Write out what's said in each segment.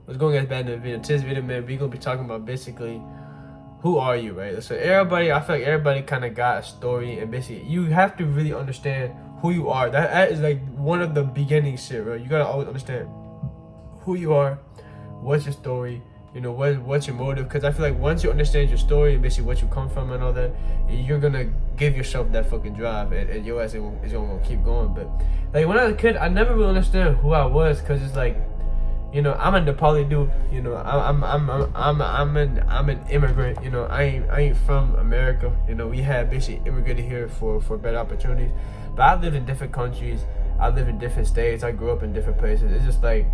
What's going on, bad in the video? Today's video, man, we gonna be talking about basically who are you, right? So everybody, I feel like everybody kind of got a story, and basically you have to really understand who you are. That is like one of the beginning shit, right? You gotta always understand who you are, what's your story, you know, what's your motive. Because I feel like once you understand your story and basically what you come from and all that, you're gonna give yourself that fucking drive, and your ass is gonna keep going. But like when I was a kid, I never really understood who I was, because it's like, you know, I'm a Nepali dude. You know, I'm an immigrant. You know, I ain't from America. You know, we had basically immigrated here for better opportunities. But I lived in different countries. I lived in different states. I grew up in different places. It's just like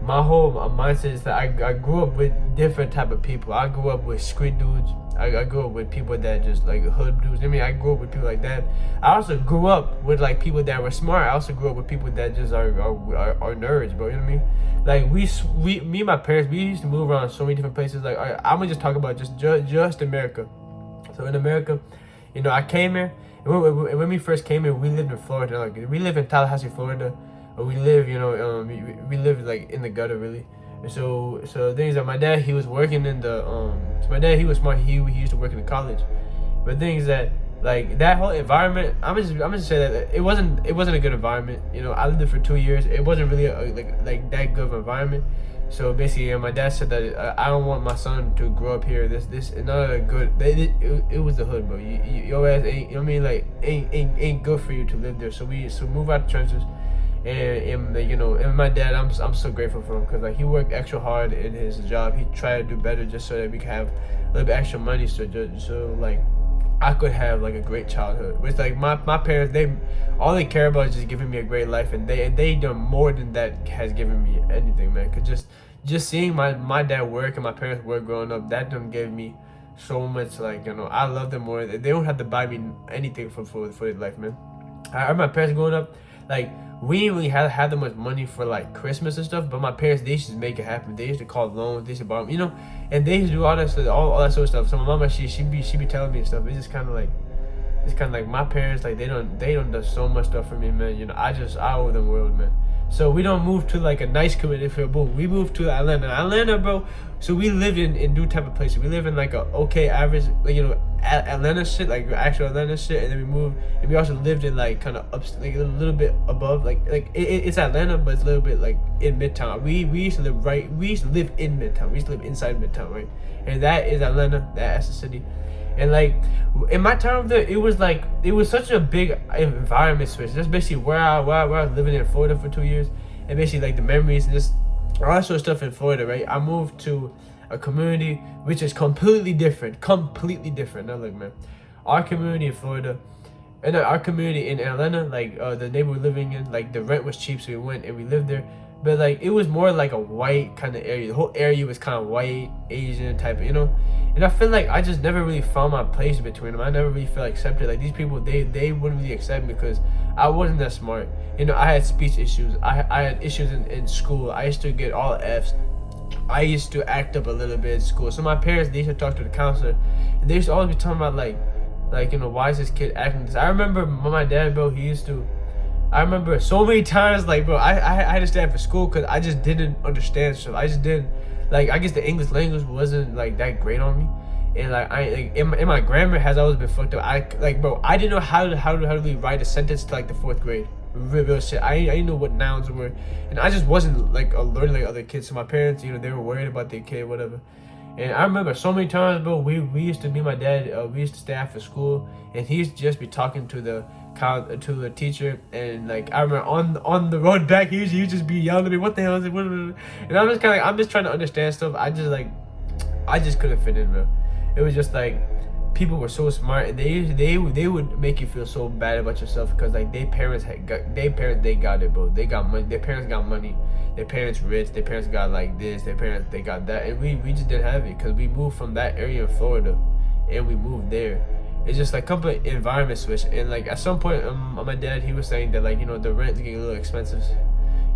my whole mindset is that I grew up with different type of people. I grew up with street dudes. I grew up with people that just like hood dudes. I mean, I grew up with people like that. I also grew up with like people that were smart. I also grew up with people that just are nerds, bro. You know what I mean? Like me and my parents, we used to move around so many different places. Like I'm gonna just talk about just America. So in America, you know, I came here. And when we first came here, we lived in Florida. Like we live in Tallahassee, Florida. We live, you know, we live like in the gutter, really. And so the thing is that my dad, he was working in the so my dad, he was smart. He used to work in the college. But the thing is that like that whole environment, I'm just say that it wasn't a good environment. You know, I lived there for 2 years. It wasn't really like that good of an environment. So basically, my dad said that I don't want my son to grow up here. This not a good. It was the hood, bro. Your ass ain't. You know what I mean? Like ain't good for you to live there. So move out the trenches. And you know, and my dad, I'm so grateful for him, because like he worked extra hard in his job. He tried to do better just so that we could have a little bit extra money, so like I could have like a great childhood. Which like my parents, all they care about is just giving me a great life, and they done more than that has given me anything, man. Cause just seeing my dad work and my parents work growing up, that done gave me so much. Like, you know, I love them more. They don't have to buy me anything for their life, man. I remember my parents growing up, like we didn't really have that much money for like Christmas and stuff, but my parents, they used to make it happen. They used to call loans, they used to borrow, you know, and they used to do all that stuff, all that sort of stuff. So my mama, she be telling me stuff. It's just kind of like my parents, like they don't do so much stuff for me, man. You know, I owe them world, man. So we don't move to like a nice community for boom. We moved to Atlanta, bro. So we lived in new type of places. We live in like a okay average, like, you know, Atlanta shit, like actual Atlanta shit, and then we moved, and we also lived in like kind of up, like a little bit above, like it's Atlanta, but it's a little bit like in Midtown. We used to live in Midtown. We used to live inside Midtown, right? And that is Atlanta. That's the city. And like in my time there, it was such a big environment switch. That's basically where I was living in Florida for 2 years, and basically like the memories and just all that sort of stuff in Florida, right? I moved to a community which is completely different. Now look, man, our community in Florida and our community in Atlanta, like the neighborhood we're living in, like the rent was cheap, so we went and we lived there. But like it was more like a white kind of area. The whole area was kind of white, Asian type, you know. And I feel like I just never really found my place between them. I never really felt accepted. Like these people, they wouldn't really accept me because I wasn't that smart. You know, I had speech issues. I had issues in school. I used to get all Fs. I used to act up a little bit in school. So my parents, they used to talk to the counselor, and they used to always be talking about like you know, why is this kid acting this? I remember my dad, bro. I remember so many times, like, bro, I had to stand for school because I just didn't understand stuff. I just didn't, like, I guess the English language wasn't, like, that great on me. And, like, and my grammar has always been fucked up. Bro, I didn't know how to really write a sentence to, like, the 4th grade. Real shit. I didn't know what nouns were. And I just wasn't, like, learning like other kids. So my parents, you know, they were worried about their kid, whatever. And I remember so many times, bro, we used to, me and my dad, we used to stay after school, and he used to just be talking to the teacher, and like I remember on the road back, he used to just be yelling at me, what the hell is it? And I'm just kind of like, I'm just trying to understand stuff. I just couldn't fit in, bro. It was just like people were so smart, and they would make you feel so bad about yourself because like they got it, bro. They got money. Their parents got money. Their parents rich. Their parents got like this. Their parents, they got that, and we just didn't have it because we moved from that area in Florida, and we moved there. It's just like complete environment switch. And like at some point, my dad, he was saying that like, you know, the rent's getting a little expensive.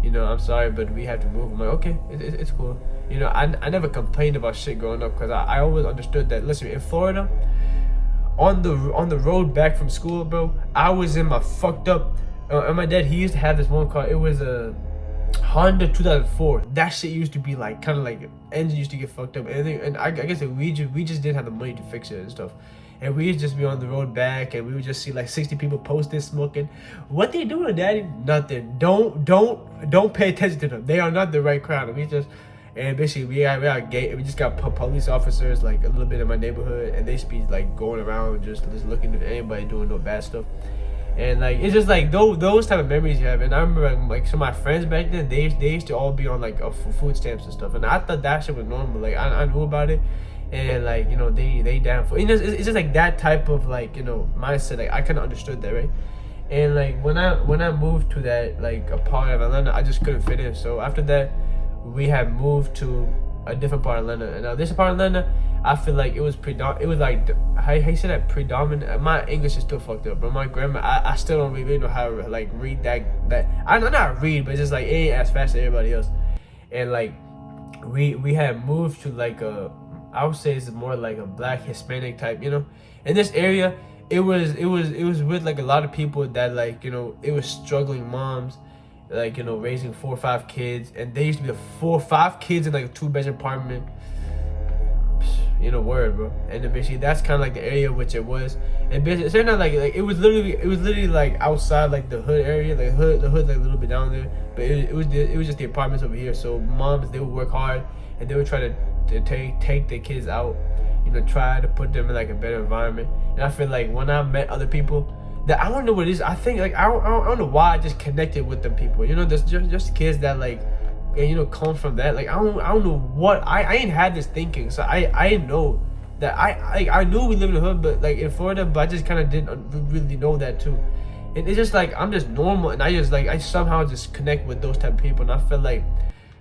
You know, I'm sorry, but we have to move. I'm like, okay, it's cool. You know, I never complained about shit growing up because I always understood that. Listen, in Florida, on the road back from school, bro, I was in my fucked up. And my dad, he used to have this one car. It was a Honda 2004. That shit used to be like kind of like engine used to get fucked up, and I guess like, we just didn't have the money to fix it and stuff. And we'd just be on the road back, and we would just see like 60 people posted smoking. What they doing, Daddy? Nothing. Don't pay attention to them. They are not the right crowd. We just and basically we just got police officers like a little bit in my neighborhood, and they just be like going around just looking at anybody doing no bad stuff. And like it's just like those type of memories you have. And I remember like some of my friends back then, they used to all be on like food stamps and stuff, and I thought that shit was normal. Like I knew about it, and like they down for it. It's just like that type of like mindset. Like I kind of understood that, right? And like when I moved to that like a part of Atlanta, I just couldn't fit in. So after that, we had moved to a different part of Atlanta, and now this part of Atlanta, I feel like it was like how you say that, predominant. My English is still fucked up, but my grammar, I still don't really know how to like read that. I know not read, but it's just like it ain't as fast as everybody else. And like we had moved to like I would say it's more like a black Hispanic type, In this area, it was with like a lot of people that like it was struggling moms, like raising 4 or 5 kids, and they used to be 4 or 5 kids in like a 2-bedroom apartment. Word, bro. And then basically that's kind of like the area which it was, and basically not like it was literally like outside like the hood area, like the hood like a little bit down there, but it was just the apartments over here. So moms, they would work hard, and they would try to take their kids out, try to put them in like a better environment. And I feel like when I met other people that I don't know what it is, I think like I don't know why I just connected with them people. There's just kids that like, and come from that. Like I don't know what I ain't had this thinking, so I didn't know that I knew we live in the hood, but like in Florida, but I just kind of didn't really know that too. And it's just like I'm just normal, and I somehow just connect with those type of people, and I feel like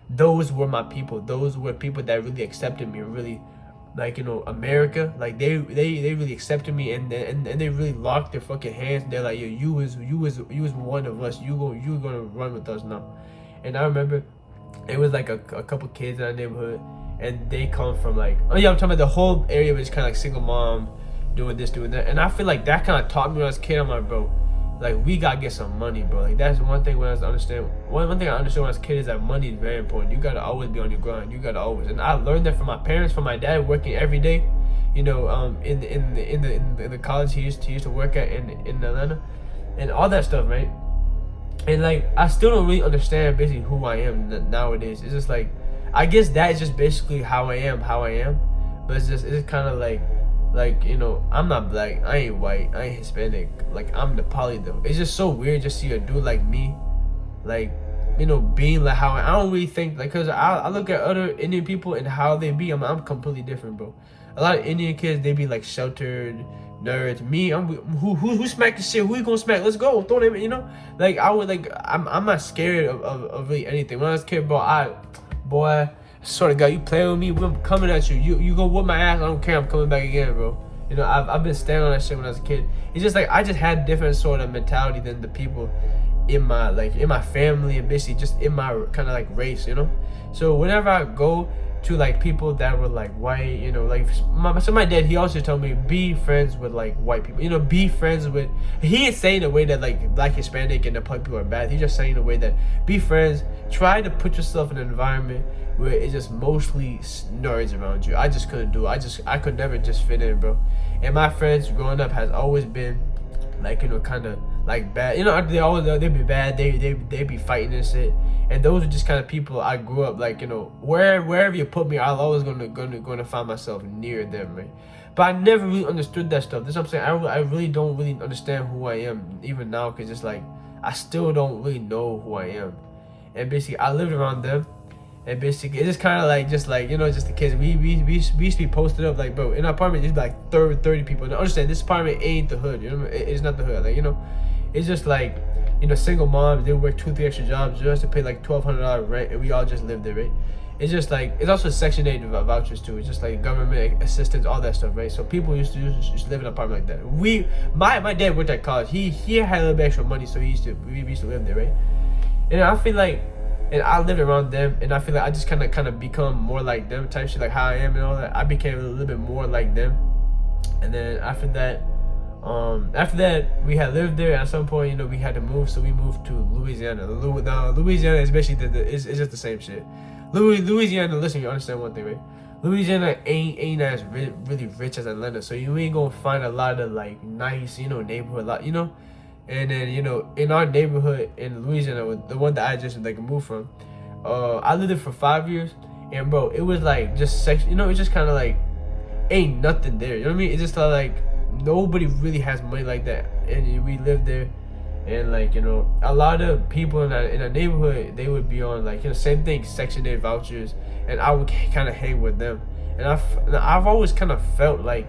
those were my people. Those were people that really accepted me, really like America. Like they really accepted me, and they really locked their fucking hands. They're like, yo, you was one of us. You gonna run with us now. And I remember it was like a couple kids in our neighborhood, and they come from like, I'm talking about the whole area was kind of like single mom, doing this, doing that. And I feel like that kind of taught me when I was a kid. I'm like, bro, like we gotta get some money, bro. Like that's one thing when I understand. One thing I understood when I was a kid is that money is very important. You gotta always be on your grind. You gotta always. And I learned that from my parents, from my dad working every day. In the college he used to work at in Atlanta, and all that stuff, right? And like I still don't really understand basically who I am nowadays. It's just like I guess that is just basically how I am, but it's kind of like I'm not black, I ain't white, I ain't Hispanic, like I'm the poly though. It's just so weird just see a dude like me, like being like how I don't really think like, cause I look at other Indian people and how they be. I'm completely different, bro. A lot of Indian kids, they be like sheltered nerds. Me, I'm who smack the shit? Who you gonna smack? Let's go, throw them. Like I would like I'm not scared of really anything. When I was a kid, bro, boy, swear to God, you play with me, I'm coming at you. You go whoop my ass. I don't care. I'm coming back again, bro. I've been standing on that shit when I was a kid. It's just like I just had different sort of mentality than the people in my family, and basically just in my kind of like race, So whenever I go to like people that were like white, like my dad, he also told me be friends with like white people, be friends with. He ain't saying the way that like black, Hispanic, and the white people are bad. He's just saying the way that be friends. Try to put yourself in an environment where it's just mostly nerds around you. I just couldn't do it. I could never just fit in, bro. And my friends growing up has always been like kind of like bad. They be bad. They be fighting and shit. And those are just kind of people I grew up like, wherever you put me, I'm always gonna find myself near them, right? But I never really understood that stuff. That's what I'm saying. I really don't really understand who I am even now, because it's like I still don't really know who I am. And basically I lived around them, and basically it's just kind of like just the kids. We used to be posted up like, bro, in our apartment there's like 30 people. And understand, this apartment ain't the hood, it's not the hood, like it's just like single moms, they work 2-3 extra jobs just to pay like $1,200 rent, and we all just live there, right? It's just like, it's also Section 8 vouchers too. It's just like government assistance, all that stuff, right? So people used to live in an apartment like that. My dad worked at college. He had a little bit extra money, so we used to live there, right? And I feel like, and I lived around them, and I feel like I just kind of become more like them type shit, like how I am and all that. I became a little bit more like them, and then after that, After that, we had lived there. At some point, you know, we had to move, so we moved to Louisiana. Now, Louisiana is basically it's just the same shit. Louisiana, listen, you understand one thing, right? Louisiana ain't as really rich as Atlanta, so you ain't gonna find a lot of like nice, you know, neighborhood, lot, you know. And then, you know, in our neighborhood in Louisiana, the one that I just like moved from, I lived there for 5 years, and bro, it was like just section, you know, it's just kind of like ain't nothing there. You know what I mean? It's just like nobody really has money like that, and we lived there, and like, you know, a lot of people in a neighborhood, they would be on like, you know, same thing, Section 8 vouchers, and I would kind of hang with them, and I've always kind of felt like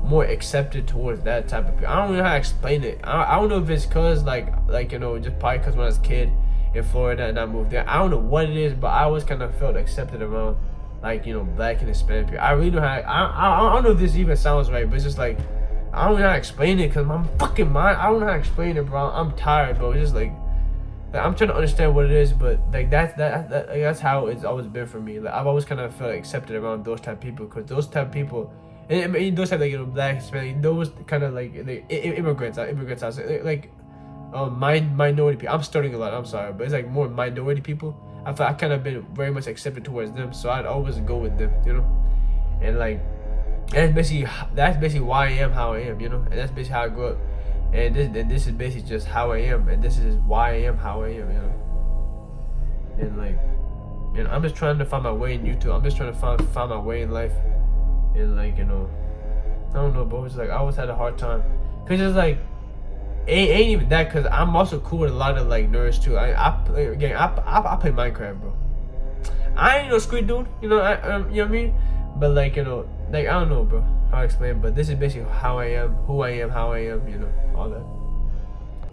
more accepted towards that type of people. I don't know how to explain it. I don't know if it's cause like you know, just probably cause when I was a kid in Florida and I moved there. I don't know what it is, but I always kind of felt accepted around like, you know, black and Hispanic people. I really don't know how. I don't know if this even sounds right, but it's just like I don't know how to explain it because my fucking mind. I don't know how to explain it, bro. I'm tired, bro. It's just like I'm trying to understand what it is, but like that's how it's always been for me. Like I've always kind of felt accepted around those type of people, because those type of people. And those type, like, you know, black, Hispanic, those kind of like immigrants, like minority people. I'm starting a lot. I'm sorry, but it's like more minority people. I feel I kind of been very much accepted towards them, so I'd always go with them, you know. And like that's basically why I am how I am, you know. And that's basically how I grew up. And this is basically just how I am, and this is why I am how I am, you know. And like, you know, I'm just trying to find my way in YouTube. I'm just trying to find my way in life. And like, you know, I don't know, bro. It's like I always had a hard time, cause it's like ain't even that. Cause I'm also cool with a lot of like nerds too. I play Minecraft, bro. I ain't no street dude, you know. You know what I mean? But like, you know, like I don't know, bro, how to explain. But this is basically how I am, who I am, how I am, you know, all that.